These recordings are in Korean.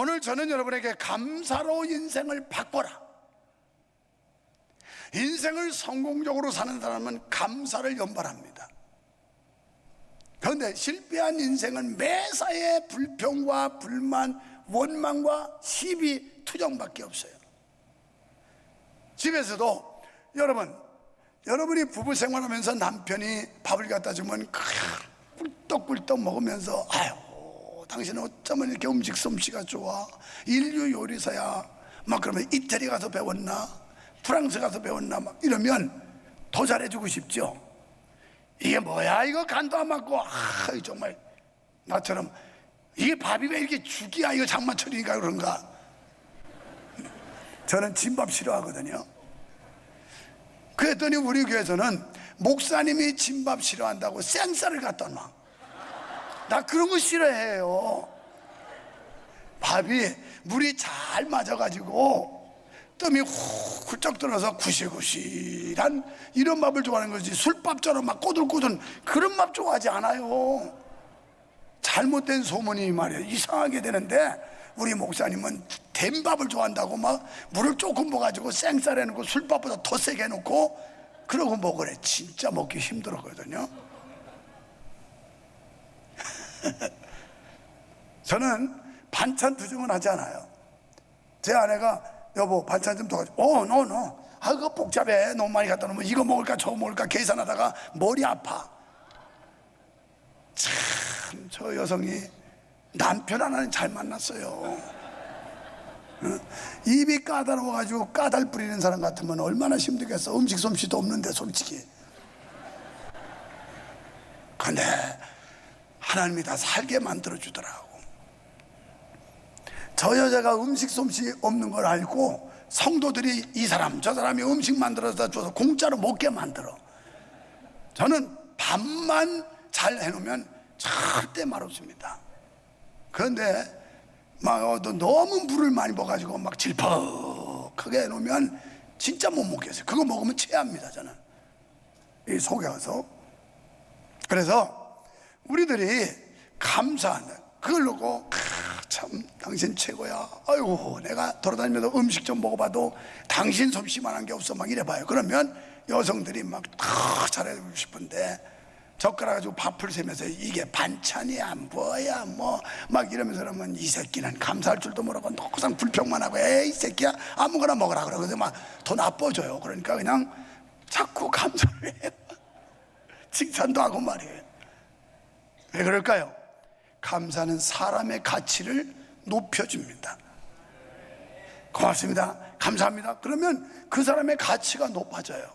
오늘 저는 여러분에게 감사로 인생을 바꿔라, 인생을 성공적으로 사는 사람은 감사를 연발합니다. 그런데 실패한 인생은 매사에 불평과 불만, 원망과 시비, 투정밖에 없어요. 집에서도 여러분이 부부 생활하면서 남편이 밥을 갖다 주면 꿀떡꿀떡 먹으면서 아유, 당신은 어쩌면 이렇게 음식 솜씨가 좋아, 인류 요리사야, 막 그러면 이태리 가서 배웠나, 프랑스 가서 배웠나, 막 이러면 더 잘해주고 싶죠. 이게 뭐야, 이거 간도 안 맞고, 정말 나처럼 이게 밥이 왜 이렇게 죽이야, 이거 장마철이니까 그런가. 저는 진밥 싫어하거든요. 그랬더니 우리 교회에서는 목사님이 진밥 싫어한다고 생쌀을 갖다 놔. 나 그런 거 싫어해요. 밥이 물이 잘 맞아가지고 뜸이 훌쩍 들어서 구실구실한 이런 밥을 좋아하는 거지, 술밥처럼 막 꼬들꼬들 그런 밥 좋아하지 않아요. 잘못된 소문이 말이에요, 이상하게 되는데, 우리 목사님은 된 밥을 좋아한다고 막 물을 조금 부어가지고 생쌀 해놓고 술밥보다 더 세게 해놓고 그러고 먹으래. 진짜 먹기 힘들었거든요. 저는 반찬 투정은 하지 않아요. 제 아내가 여보 반찬 좀 더 가지고, no. 그거 복잡해, 너무 많이 갖다 놓으면 이거 먹을까 저거 먹을까 계산하다가 머리 아파. 참, 저 여성이 남편 하나는 잘 만났어요. 입이 까다로워가지고 까달 부리는 사람 같으면 얼마나 힘들겠어. 음식 솜씨도 없는데 솔직히. 근데 하나님이 다 살게 만들어주더라고. 저 여자가 음식 솜씨 없는 걸 알고 성도들이 이 사람 저 사람이 음식 만들어서 줘서 공짜로 먹게 만들어. 저는 밥만 잘 해놓으면 절대 맛없습니다. 그런데 막 너무 물을 많이 부어가지고 막 질퍽하게 해놓으면 진짜 못 먹겠어요. 그거 먹으면 체합니다, 저는. 이 속여서. 그래서 우리들이 감사한다. 그걸 놓고 참 당신 최고야, 아이고 내가 돌아다니면서 음식 좀 먹어봐도 당신 솜씨만한 게 없어, 막 이래봐요. 그러면 여성들이 막 다 잘해주고 싶은데 젓가락 가지고 밥을 세면서 이게 반찬이야 뭐야 뭐 막 이러면서 그러면 이 새끼는 감사할 줄도 모르고 항상 불평만 하고, 에이 이 새끼야 아무거나 먹으라 그러거든. 막 더 나빠져요. 그러니까 그냥 자꾸 감사를 해요. 칭찬도 하고 말이에요. 왜 그럴까요? 감사는 사람의 가치를 높여줍니다. 고맙습니다, 감사합니다, 그러면 그 사람의 가치가 높아져요.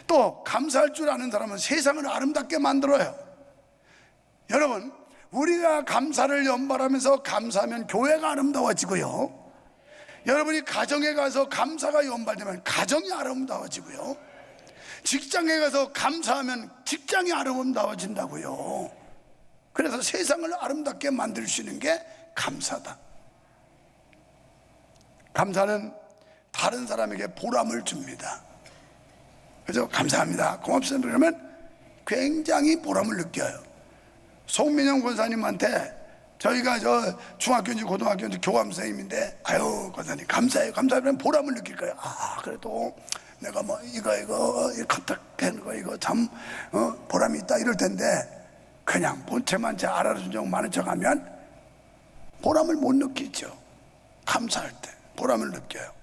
또 감사할 줄 아는 사람은 세상을 아름답게 만들어요. 여러분, 우리가 감사를 연발하면서 감사하면 교회가 아름다워지고요, 여러분이 가정에 가서 감사가 연발되면 가정이 아름다워지고요, 직장에 가서 감사하면 직장이 아름다워진다고요. 그래서 세상을 아름답게 만들 수 있는 게 감사다. 감사는 다른 사람에게 보람을 줍니다. 그래서 감사합니다, 고맙습니다 그러면 굉장히 보람을 느껴요. 송민영 권사님한테 저희가 저 중학교인지 고등학교인지 교감 선생님인데, 아유 권사님 감사해요, 감사하면 보람을 느낄 거예요. 그래도 내가 뭐 이거 컨택하는 거 이거 참 보람이 있다 이럴 텐데, 그냥 본체만 제 알아준 적 많은 척 하면 보람을 못 느끼죠. 감사할 때 보람을 느껴요.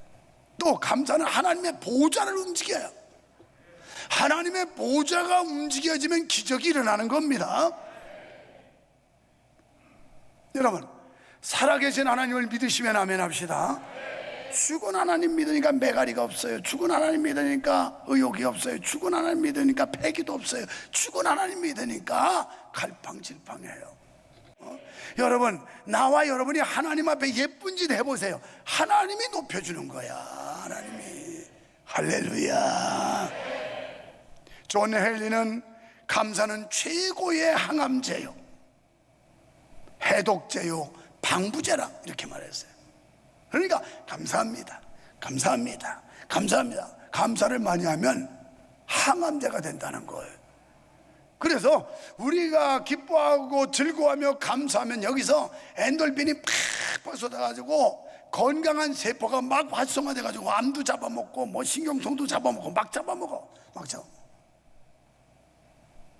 또 감사는 하나님의 보좌를 움직여요. 하나님의 보좌가 움직여지면 기적이 일어나는 겁니다. 여러분, 살아계신 하나님을 믿으시면 아멘 합시다. 죽은 하나님 믿으니까 매가리가 없어요. 죽은 하나님 믿으니까 의욕이 없어요. 죽은 하나님 믿으니까 패기도 없어요. 죽은 하나님 믿으니까 갈팡질팡해요. 여러분, 나와 여러분이 하나님 앞에 예쁜 짓 해보세요. 하나님이 높여주는 거야. 하나님이. 할렐루야. 존 헨리는 감사는 최고의 항암제요, 해독제요, 방부제라 이렇게 말했어요. 그러니까 감사합니다, 감사합니다, 감사합니다. 감사를 많이 하면 항암제가 된다는 거예요. 그래서 우리가 기뻐하고 즐거워하며 감사하면 여기서 엔돌핀이 팍팍 쏟아가지고 건강한 세포가 막 활성화돼가지고 암도 잡아먹고 뭐 신경통도 잡아먹고 막 잡아먹어.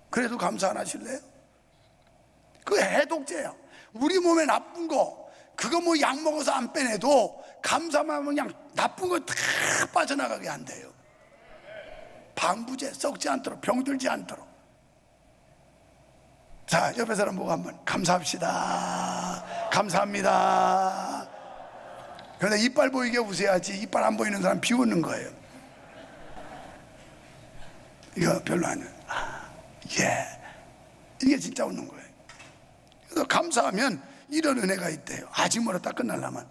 그래도 감사 안 하실래요? 그 해독제야. 우리 몸에 나쁜 거 그거 뭐 약 먹어서 안 빼내도 감사만 하면 그냥 나쁜 거 다 빠져나가게 한대요. 방부제, 썩지 않도록, 병들지 않도록. 자, 옆에 사람 보고 한번 감사합시다. 감사합니다. 그런데 이빨 보이게 웃어야지. 이빨 안 보이는 사람 비웃는 거예요. 이거 별로 안 해요. 예, 이게 진짜 웃는 거예요. 그래서 감사하면 이런 은혜가 있대요. 아직 멀었다 끝날라면.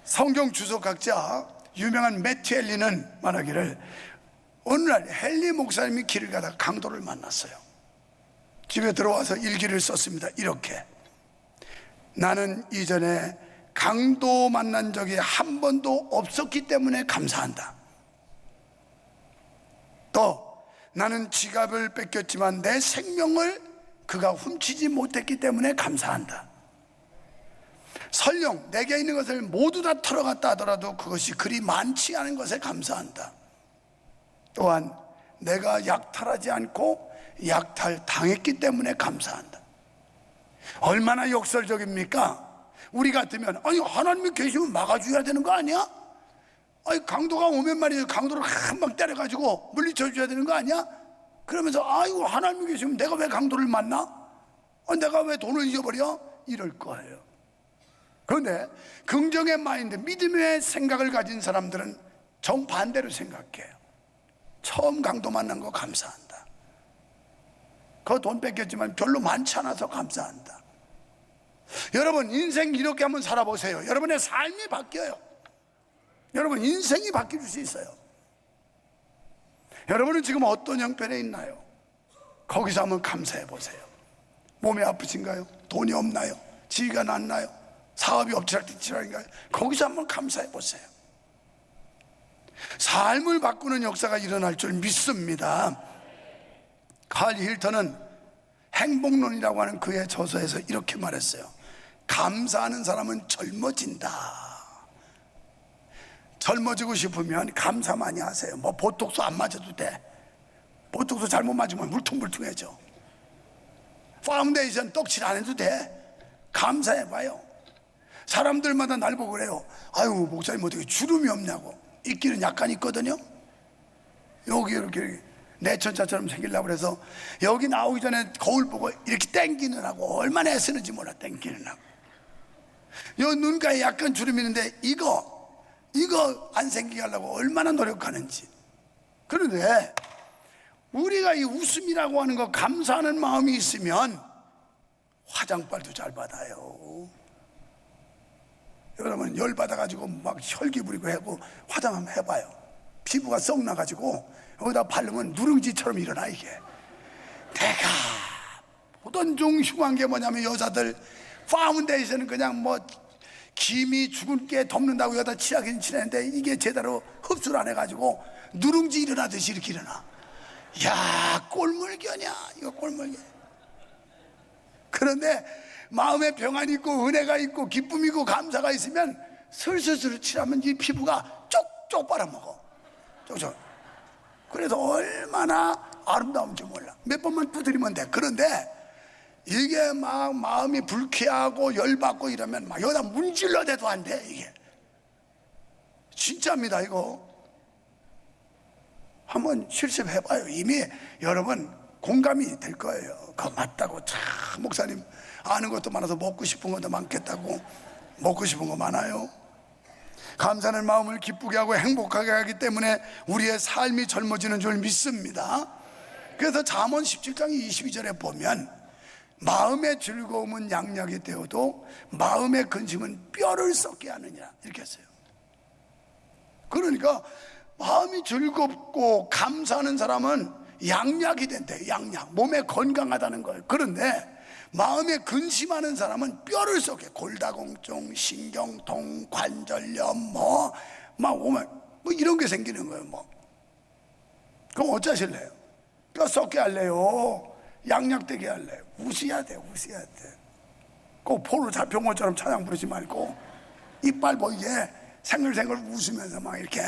성경 주석학자 유명한 매튜 헨리는 말하기를 어느 날 헨리 목사님이 길을 가다가 강도를 만났어요. 집에 들어와서 일기를 썼습니다. 이렇게: 나는 이전에 강도 만난 적이 한 번도 없었기 때문에 감사한다. 또 나는 지갑을 뺏겼지만 내 생명을 그가 훔치지 못했기 때문에 감사한다. 설령 내게 있는 것을 모두 다 털어갔다 하더라도 그것이 그리 많지 않은 것에 감사한다. 또한 내가 약탈하지 않고 약탈당했기 때문에 감사한다. 얼마나 역설적입니까? 우리 같으면 아니 하나님이 계시면 막아줘야 되는 거 아니야? 아니 강도가 오면 말이에요, 강도를 한 방 때려가지고 물리쳐줘야 되는 거 아니야? 그러면서 아이고 하나님이 계시면 내가 왜 강도를 만나? 내가 왜 돈을 잊어버려? 이럴 거예요. 그런데 긍정의 마인드, 믿음의 생각을 가진 사람들은 정반대로 생각해요. 처음 강도 만난 거 감사한다. 그 돈 뺏겼지만 별로 많지 않아서 감사한다. 여러분 인생 이렇게 한번 살아보세요. 여러분의 삶이 바뀌어요. 여러분 인생이 바뀔 수 있어요. 여러분은 지금 어떤 형편에 있나요? 거기서 한번 감사해 보세요. 몸이 아프신가요? 돈이 없나요? 지위가 낮나요? 사업이 엎치락뒤치락인가요? 거기서 한번 감사해 보세요. 삶을 바꾸는 역사가 일어날 줄 믿습니다. 칼 힐턴은 행복론이라고 하는 그의 저서에서 이렇게 말했어요. 감사하는 사람은 젊어진다. 젊어지고 싶으면 감사 많이 하세요. 뭐 보톡스 안 맞아도 돼. 보톡스 잘못 맞으면 물퉁물퉁해져. 파운데이션 떡칠 안 해도 돼. 감사해봐요. 사람들마다 날 보고 그래요. 아유 목사님 어떻게 주름이 없냐고. 있기는 약간 있거든요. 여기 이렇게 내천자처럼 생기려고 그래서 여기 나오기 전에 거울 보고 이렇게 땡기는 하고 얼마나 애쓰는지 몰라. 땡기는 하고 요 눈가에 약간 주름이 있는데 이거 안 생기게 하려고 얼마나 노력하는지. 그런데 우리가 이 웃음이라고 하는 거, 감사하는 마음이 있으면 화장빨도 잘 받아요. 여러분 열 받아가지고 막 혈기 부리고 하고 화장 한번 해봐요. 피부가 썩 나가지고 여기다 바르면 누룽지처럼 일어나. 이게 내가 보던 중 흉한 게 뭐냐면 여자들 파운데이션은 그냥 뭐 김이 죽은 게 덮는다고 여기다 칠하긴 칠했는데 이게 제대로 흡수를 안 해가지고 누룽지 일어나듯이 이렇게 일어나. 야 꼴물견이야 이거 꼴물견. 그런데 마음에 평안이 있고 은혜가 있고 기쁨이 있고 감사가 있으면 슬슬슬 칠하면 이 피부가 쪽쪽 빨아먹어. 쪽쪽. 그래서 얼마나 아름다운지 몰라. 몇 번만 두드리면 돼. 그런데 이게 막 마음이 불쾌하고 열받고 이러면 막 여기다 문질러 대도 안 돼. 이게 진짜입니다. 이거 한번 실습해봐요. 이미 여러분 공감이 될 거예요. 그거 맞다고. 참 목사님 아는 것도 많아서 먹고 싶은 것도 많겠다고. 먹고 싶은 거 많아요. 감사하는 마음을 기쁘게 하고 행복하게 하기 때문에 우리의 삶이 젊어지는 줄 믿습니다. 그래서 잠언 17장 22절에 보면 마음의 즐거움은 양약이 되어도 마음의 근심은 뼈를 썩게 하느니라 이렇게 했어요. 그러니까 마음이 즐겁고 감사하는 사람은 양약이 된대. 양약, 몸에 건강하다는 거예요. 그런데 마음에 근심하는 사람은 뼈를 썩게, 골다공증, 신경통, 관절염 막 오면 이런 게 생기는 거예요. 그럼 어쩌실래요? 뼈 썩게 할래요? 양약되게 할래. 웃어야 돼, 웃어야 돼. 꼭 포로 잡혀온 것처럼 찬양 부르지 말고 이빨 보이게 생글생글 웃으면서 막 이렇게.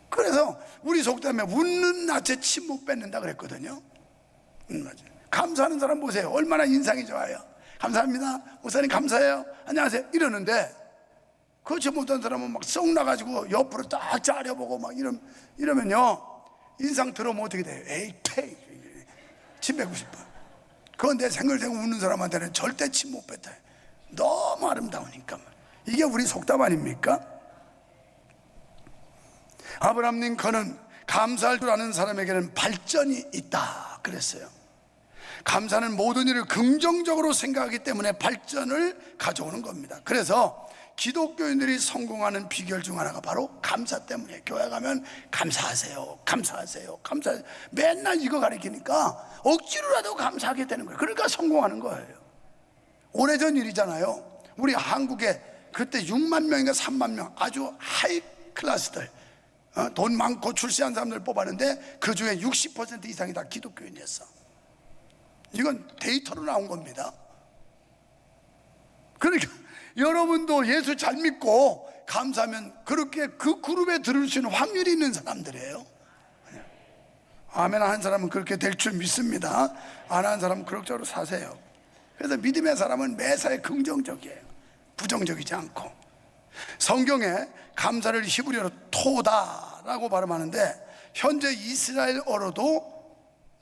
그래서 우리 속담에 웃는 낯에 침 못 뱉는다 그랬거든요. 맞아요. 감사하는 사람 보세요. 얼마나 인상이 좋아요. 감사합니다. 목사님 감사해요. 안녕하세요. 이러는데 그렇지 못한 사람은 막 썩 나가지고 옆으로 딱 짜려보고 막 이러면요, 인상 들어오면 어떻게 돼요? 에이 페이, 침 뱉고 싶어. 그런데 생글생글 웃는 사람한테는 절대 침 못 뱉어요. 너무 아름다우니까. 이게 우리 속담 아닙니까? 아브라함 링컨은 감사할 줄 아는 사람에게는 발전이 있다 그랬어요. 감사는 모든 일을 긍정적으로 생각하기 때문에 발전을 가져오는 겁니다. 그래서 기독교인들이 성공하는 비결 중 하나가 바로 감사 때문에, 교회 가면 감사하세요, 감사하세요, 감사하세요. 맨날 이거 가르치니까 억지로라도 감사하게 되는 거예요. 그러니까 성공하는 거예요. 오래전 일이잖아요. 우리 한국에 그때 6만 명인가 3만 명 아주 하이 클래스들, 돈 많고 출세한 사람들 뽑았는데 그 중에 60% 이상이 다 기독교인이었어. 이건 데이터로 나온 겁니다. 그러니까 여러분도 예수 잘 믿고 감사하면 그렇게 그 그룹에 들을 수 있는 확률이 있는 사람들이에요. 아멘 한 사람은 그렇게 될 줄 믿습니다. 안 한 사람은 그럭저럭 사세요. 그래서 믿음의 사람은 매사에 긍정적이에요. 부정적이지 않고. 성경에 감사를 히브리어로 토다라고 발음하는데 현재 이스라엘어로도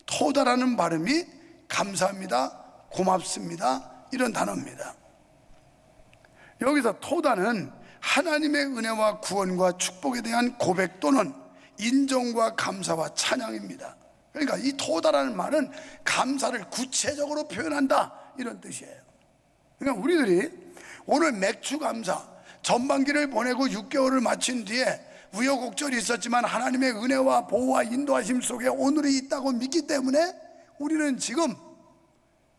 토다라는 발음이 감사합니다, 고맙습니다 이런 단어입니다. 여기서 토다는 하나님의 은혜와 구원과 축복에 대한 고백 또는 인정과 감사와 찬양입니다. 그러니까 이 토다라는 말은 감사를 구체적으로 표현한다 이런 뜻이에요. 그러니까 우리들이 오늘 맥주 감사, 전반기를 보내고 6개월을 마친 뒤에 우여곡절이 있었지만 하나님의 은혜와 보호와 인도하심 속에 오늘이 있다고 믿기 때문에 우리는 지금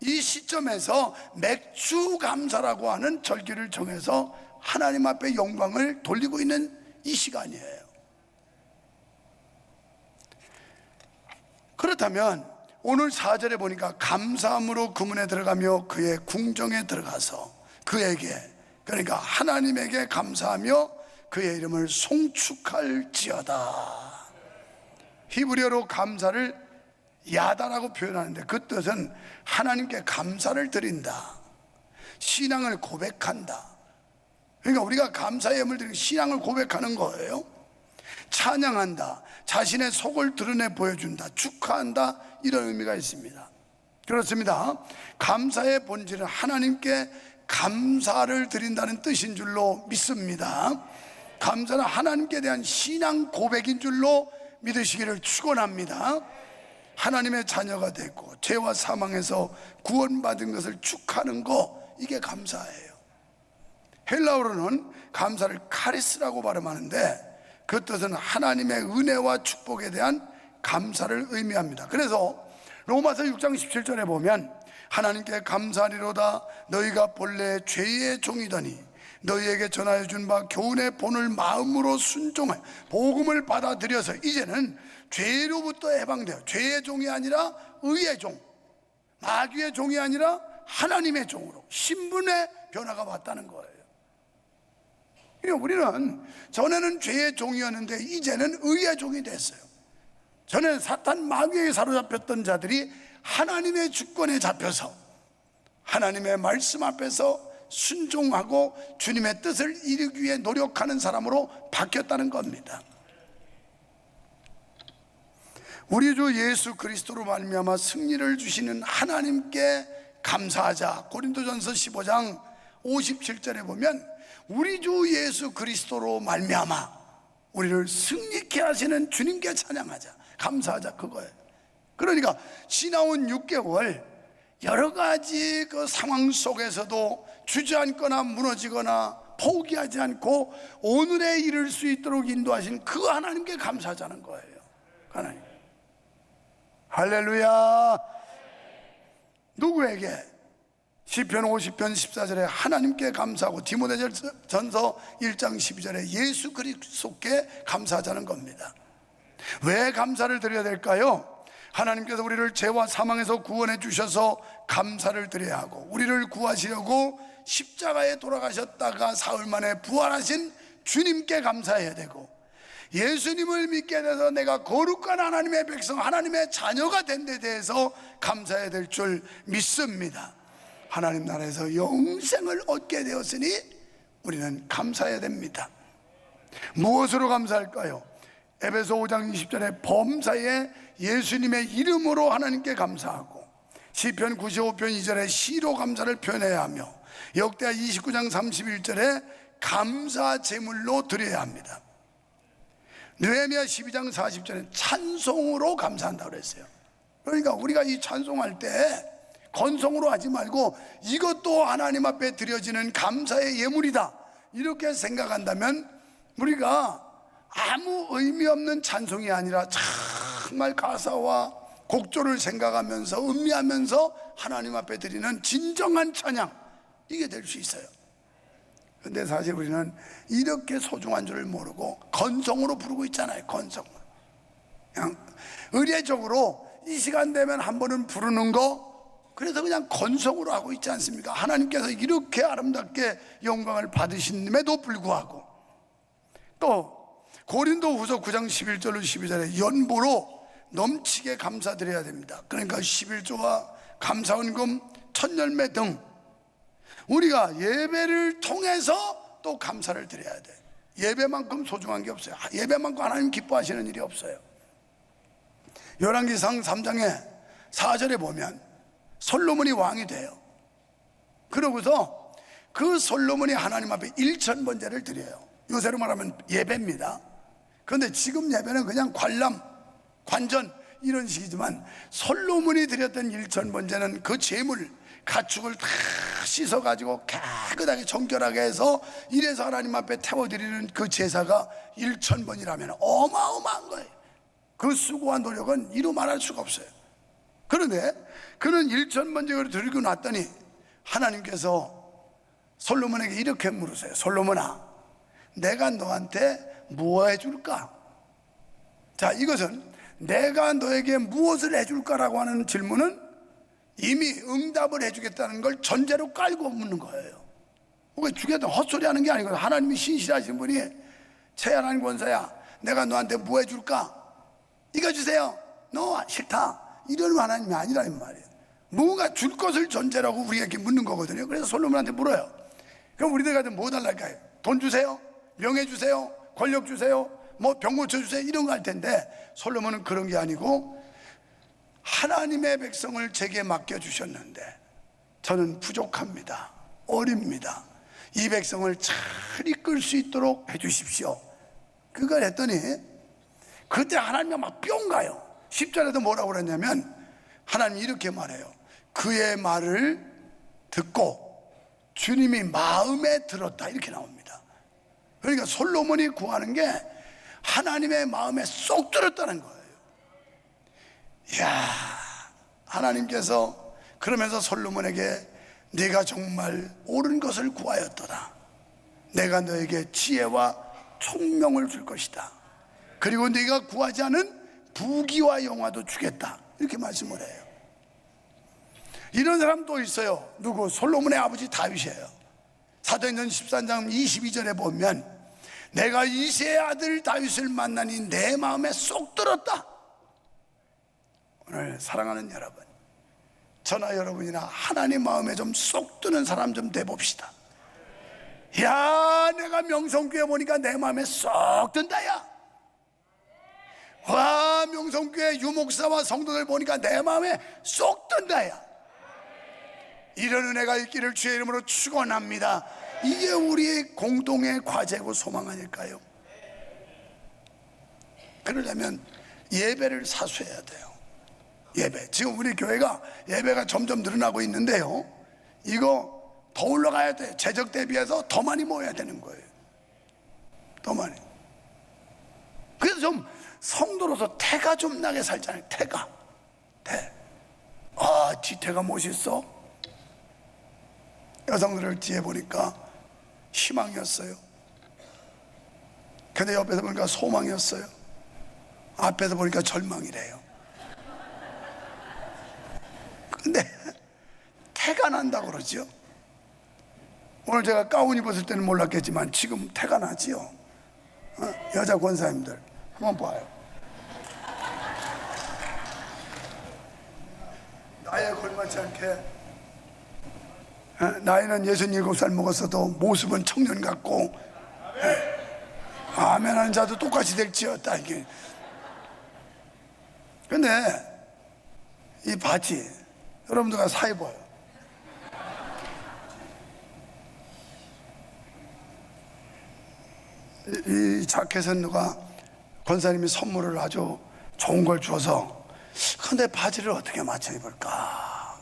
이 시점에서 맥주 감사라고 하는 절기를 정해서 하나님 앞에 영광을 돌리고 있는 이 시간이에요. 그렇다면 오늘 4절에 보니까 감사함으로 그 문에 들어가며 그의 궁정에 들어가서 그에게, 그러니까 하나님에게 감사하며 그의 이름을 송축할지어다. 히브리어로 감사를 야다라고 표현하는데 그 뜻은 하나님께 감사를 드린다, 신앙을 고백한다. 그러니까 우리가 감사의 예물을 드리고 신앙을 고백하는 거예요. 찬양한다, 자신의 속을 드러내 보여준다, 축하한다 이런 의미가 있습니다. 그렇습니다. 감사의 본질은 하나님께 감사를 드린다는 뜻인 줄로 믿습니다. 감사는 하나님께 대한 신앙 고백인 줄로 믿으시기를 축원합니다. 하나님의 자녀가 됐고 죄와 사망에서 구원받은 것을 축하하는 거, 이게 감사예요. 헬라어로는 감사를 카리스라고 발음하는데 그 뜻은 하나님의 은혜와 축복에 대한 감사를 의미합니다. 그래서 로마서 6장 17절에 보면 하나님께 감사하리로다 너희가 본래 죄의 종이더니 너희에게 전하여 준 바 교훈의 본을 마음으로 순종해 복음을 받아들여서 이제는 죄로부터 해방되어 죄의 종이 아니라 의의 종, 마귀의 종이 아니라 하나님의 종으로 신분의 변화가 왔다는 거예요. 우리는 전에는 죄의 종이었는데 이제는 의의 종이 됐어요. 전에는 사탄 마귀에게 사로잡혔던 자들이 하나님의 주권에 잡혀서 하나님의 말씀 앞에서 순종하고 주님의 뜻을 이루기 위해 노력하는 사람으로 바뀌었다는 겁니다. 우리 주 예수 그리스도로 말미암아 승리를 주시는 하나님께 감사하자. 고린도전서 15장 57절에 보면 우리 주 예수 그리스도로 말미암아 우리를 승리케 하시는 주님께 찬양하자, 감사하자, 그거예요. 그러니까 지나온 6개월 여러 가지 그 상황 속에서도 주저앉거나 무너지거나 포기하지 않고 오늘에 이를 수 있도록 인도하신 그 하나님께 감사하자는 거예요. 하나님, 할렐루야. 누구에게? 시편 50편 14절에 하나님께 감사하고 디모데전서 1장 12절에 예수 그리스도께 감사하자는 겁니다. 왜 감사를 드려야 될까요? 하나님께서 우리를 죄와 사망에서 구원해 주셔서 감사를 드려야 하고, 우리를 구하시려고 십자가에 돌아가셨다가 사흘 만에 부활하신 주님께 감사해야 되고, 예수님을 믿게 돼서 내가 거룩한 하나님의 백성, 하나님의 자녀가 된 데 대해서 감사해야 될 줄 믿습니다. 하나님 나라에서 영생을 얻게 되었으니 우리는 감사해야 됩니다. 무엇으로 감사할까요? 에베소 5장 20절에 범사에 예수님의 이름으로 하나님께 감사하고, 시편 95편 2절에 시로 감사를 표현해야 하며, 역대하 29장 31절에 감사 제물로 드려야 합니다. 느헤미야 12장 40절에 찬송으로 감사한다고 그랬어요. 그러니까 우리가 이 찬송할 때 건성으로 하지 말고 이것도 하나님 앞에 드려지는 감사의 예물이다, 이렇게 생각한다면 우리가 아무 의미 없는 찬송이 아니라 정말 가사와 곡조를 생각하면서 음미하면서 하나님 앞에 드리는 진정한 찬양, 이게 될 수 있어요. 근데 사실 우리는 이렇게 소중한 줄을 모르고 건성으로 부르고 있잖아요. 건성으로, 그냥 의례적으로 이 시간 되면 한 번은 부르는 거, 그래서 그냥 건성으로 하고 있지 않습니까? 하나님께서 이렇게 아름답게 영광을 받으심에도 불구하고, 또 고린도후서 9장 11절로 12절에 연보로 넘치게 감사드려야 됩니다. 그러니까 11조와 감사원금, 첫열매 등 우리가 예배를 통해서 또 감사를 드려야 돼. 예배만큼 소중한 게 없어요. 예배만큼 하나님 기뻐하시는 일이 없어요. 열왕기상 3장에 4절에 보면 솔로몬이 왕이 돼요. 그러고서 그 솔로몬이 하나님 앞에 1000번제를 드려요. 요새로 말하면 예배입니다. 그런데 지금 예배는 그냥 관람, 관전 이런 식이지만, 솔로몬이 드렸던 1000번제는 그 제물, 가축을 다 씻어가지고 깨끗하게 정결하게 해서 이래서 하나님 앞에 태워드리는 그 제사가 1000번이라면 어마어마한 거예요. 그 수고한 노력은 이루 말할 수가 없어요. 그런데 그는 1000번제를 드리고 났더니 하나님께서 솔로몬에게 이렇게 물으세요. 솔로몬아, 내가 너한테 뭐 해줄까? 자, 이것은 내가 너에게 무엇을 해줄까라고 하는 질문은 이미 응답을 해주겠다는 걸 전제로 깔고 묻는 거예요. 그게 주겠다 헛소리 하는 게 아니고, 하나님이 신실하신 분이 최하나님 권사야, 내가 너한테 뭐 해줄까? 이거 주세요. 너 싫다, 이러는 하나님이 아니라는 말이에요. 뭔가 줄 것을 전제라고 우리에게 묻는 거거든요. 그래서 솔로몬한테 물어요. 그럼 우리들한테 뭐 달랄까요? 돈 주세요? 명예 주세요? 권력 주세요? 뭐 병 고쳐주세요? 이런 거 할 텐데, 솔로몬은 그런 게 아니고, 하나님의 백성을 제게 맡겨주셨는데 저는 부족합니다, 어립니다. 이 백성을 잘 이끌 수 있도록 해주십시오. 그걸 했더니 그때 하나님이 막 뿅 가요. 10절에도 뭐라고 그랬냐면, 하나님이 이렇게 말해요. 그의 말을 듣고 주님이 마음에 들었다, 이렇게 나옵니다. 그러니까 솔로몬이 구하는 게 하나님의 마음에 쏙 들었다는 거예요. 이야, 하나님께서 그러면서 솔로몬에게 네가 정말 옳은 것을 구하였도다. 내가 너에게 지혜와 총명을 줄 것이다. 그리고 네가 구하지 않은 부귀와 영화도 주겠다, 이렇게 말씀을 해요. 이런 사람 또 있어요. 누구? 솔로몬의 아버지 다윗이에요. 사도행전 13장 22절에 보면 내가 이새의 아들 다윗을 만나니 내 마음에 쏙 들었다. 오늘 사랑하는 여러분, 저나 여러분이나 하나님 마음에 좀 쏙 드는 사람 좀 돼봅시다. 야, 내가 명성교회 보니까 내 마음에 쏙 든다. 야, 와, 명성교회 유목사와 성도들 보니까 내 마음에 쏙 든다. 야, 이런 은혜가 있기를 주의 이름으로 축원합니다. 이게 우리의 공동의 과제고 소망 아닐까요? 그러려면 예배를 사수해야 돼요. 예배, 지금 우리 교회가 예배가 점점 늘어나고 있는데요, 이거 더 올라가야 돼. 재적 대비해서 더 많이 모여야 되는 거예요. 더 많이. 그래서 좀 성도로서 태가 좀 나게 살잖아요. 태가. 뒤태가 멋있어. 여성들을 뒤에 보니까 희망이었어요. 근데 옆에서 보니까 소망이었어요. 앞에서 보니까 절망이래요. 근데 태가 난다고 그러죠. 오늘 제가 가운 입었을 때는 몰랐겠지만 지금 태가 나지요. 여자 권사님들 한번 봐요. 나이에 걸맞지 않게, 나이는 67살 먹었어도 모습은 청년 같고, 아멘 하는 자도 똑같이 될지어다. 이게. 근데 이 바지 여러분들과 사 입어요. 이 자켓은 누가 권사님이 선물을 아주 좋은 걸 줘서, 근데 바지를 어떻게 맞춰 입을까?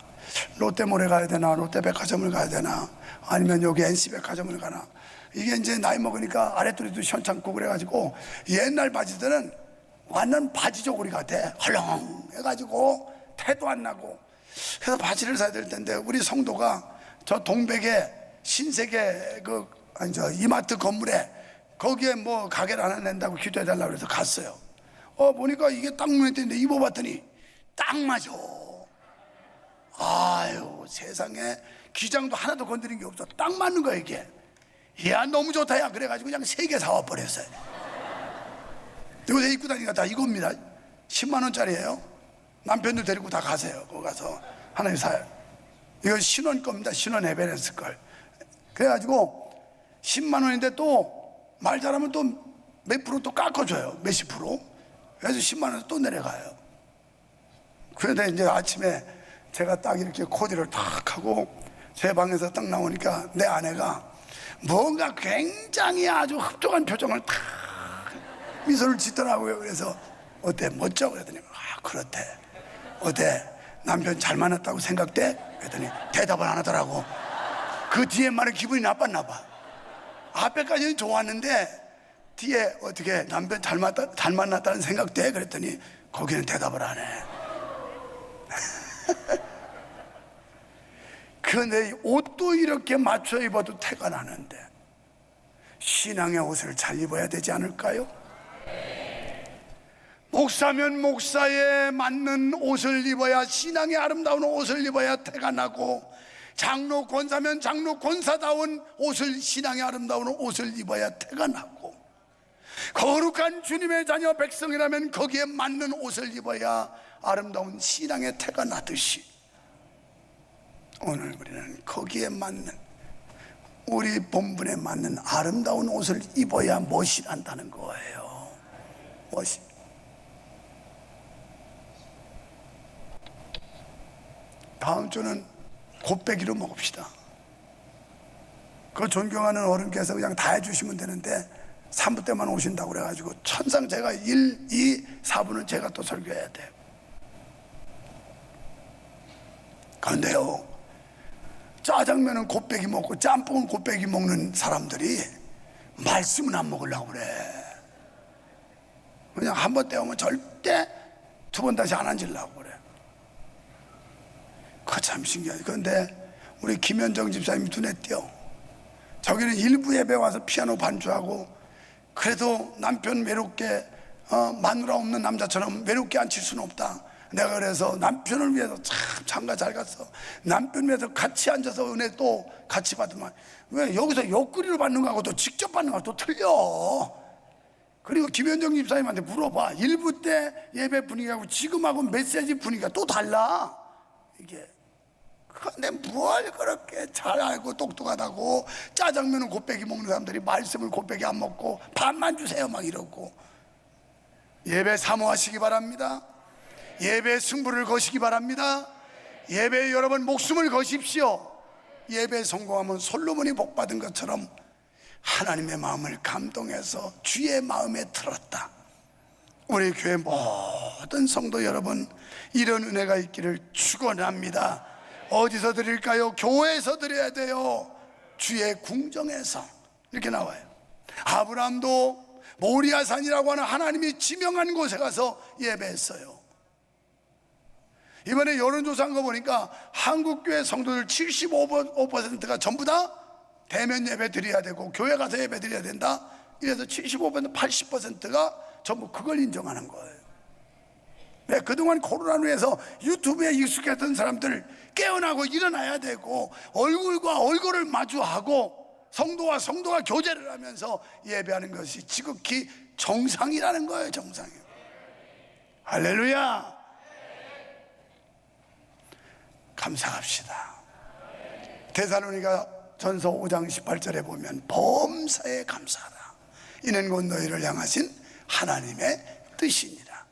롯데몰에 가야 되나, 롯데백화점을 가야 되나, 아니면 여기 NC백화점을 가나. 이게 이제 나이 먹으니까 아랫도리도 시원찮고 그래가지고 옛날 바지들은 완전 바지 저고리 같아. 헐렁 해가지고 태도 안 나고. 그래서 바지를 사야 될 텐데 우리 성도가 저 동백에 신세계 이마트 건물에 거기에 뭐 가게를 하나 낸다고 기도해달라고 그래서 갔어요. 보니까 이게 딱 눈에 띄는데 입어봤더니 딱 맞아. 아유, 세상에 기장도 하나도 건드린 게 없어. 딱 맞는 거야 이게. 야, 너무 좋다 야. 그래가지고 그냥 3개 사와 버렸어요. 요새 입고 다니니까 다 이겁니다. 10만 원짜리예요. 남편들 데리고 다 가세요. 거기 가서 하나 사요. 이거 신혼 겁니다. 신혼 에베레스트 걸. 그래가지고 10만 원인데 또 말 잘하면 또 몇 프로 또 깎아줘요. 몇십 프로. 그래서 10만 원 또 내려가요. 그런데 이제 아침에 제가 딱 이렇게 코디를 딱 하고 제 방에서 딱 나오니까 내 아내가 뭔가 굉장히 아주 흡족한 표정을 탁 미소를 짓더라고요. 그래서 어때, 멋져? 그랬더니 그렇대. 어때, 남편 잘 만났다고 생각돼? 그랬더니 대답을 안 하더라고. 그 뒤에 말에 기분이 나빴나 봐. 앞에까지는 좋았는데 뒤에 어떻게 남편 잘 만났다는 생각돼? 그랬더니 거기는 대답을 안 해. 그런데 옷도 이렇게 맞춰 입어도 태가 나는데 신앙의 옷을 잘 입어야 되지 않을까요? 목사면 목사에 맞는 옷을 입어야, 신앙의 아름다운 옷을 입어야 태가 나고, 장로 권사면 장로 권사다운 옷을, 신앙의 아름다운 옷을 입어야 태가 나고, 거룩한 주님의 자녀 백성이라면 거기에 맞는 옷을 입어야 아름다운 신앙의 태가 나듯이 오늘 우리는 거기에 맞는, 우리 본분에 맞는 아름다운 옷을 입어야 멋이 난다는 거예요. 멋이. 다음 주는 곱빼기로 먹읍시다. 그 존경하는 어른께서 그냥 다 해주시면 되는데 3부 때만 오신다고 그래가지고 천상 제가 1, 2, 4부는 제가 또 설교해야 돼요. 그런데요, 짜장면은 곱빼기 먹고 짬뽕은 곱빼기 먹는 사람들이 말씀은 안 먹으려고 그래. 그냥 한 번 때우면 절대 두 번 다시 안 앉으려고 그래. 그거 참 신기하지. 그런데 우리 김현정 집사님이 눈에 띄어. 저기는 일부 예배 와서 피아노 반주하고, 그래도 남편 외롭게, 마누라 없는 남자처럼 외롭게 앉힐 수는 없다. 내가 그래서 남편을 위해서 참 장가 잘 갔어. 남편 위해서 같이 앉아서 은혜 또 같이 받으면, 왜 여기서 옆구리로 받는 거하고 또 직접 받는 거하고 또 틀려. 그리고 김현정 집사님한테 물어봐. 일부 때 예배 분위기하고 지금하고 메시지 분위기가 또 달라. 이게. 그런데 뭘 그렇게 잘 알고 똑똑하다고, 짜장면은 곱빼기 먹는 사람들이 말씀을 곱빼기 안 먹고 밥만 주세요 막 이러고. 예배 사모하시기 바랍니다. 예배 승부를 거시기 바랍니다. 예배에 여러분 목숨을 거십시오. 예배에 성공하면 솔로몬이 복받은 것처럼 하나님의 마음을 감동해서 주의 마음에 들었다. 우리 교회 모든 성도 여러분, 이런 은혜가 있기를 축원합니다. 어디서 드릴까요? 교회에서 드려야 돼요. 주의 궁정에서. 이렇게 나와요. 아브라함도 모리아산이라고 하는 하나님이 지명한 곳에 가서 예배했어요. 이번에 여론조사한 거 보니까 한국교회 성도들 75%가 전부 다 대면 예배 드려야 되고 교회 가서 예배 드려야 된다. 이래서 75%, 80%가 전부 그걸 인정하는 거예요. 왜 그동안 코로나로 해서 유튜브에 익숙했던 사람들 깨어나고 일어나야 되고, 얼굴과 얼굴을 마주하고 성도와 성도가 교제를 하면서 예배하는 것이 지극히 정상이라는 거예요. 정상이에요. 할렐루야. 감사합시다. 데살로니가 전서 5장 18절에 보면 범사에 감사하라. 이는 곧 너희를 향하신 하나님의 뜻이니라.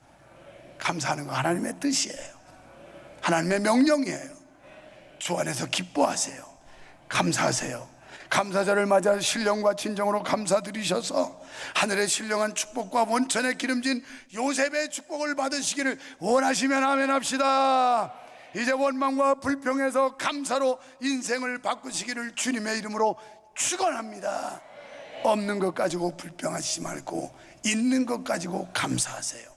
감사하는 거 하나님의 뜻이에요. 하나님의 명령이에요. 주 안에서 기뻐하세요. 감사하세요. 감사절을 맞아 신령과 진정으로 감사드리셔서 하늘의 신령한 축복과 원천에 기름진 요셉의 축복을 받으시기를 원하시면 아멘 합시다. 이제 원망과 불평에서 감사로 인생을 바꾸시기를 주님의 이름으로 축원합니다. 없는 것 가지고 불평하시지 말고 있는 것 가지고 감사하세요.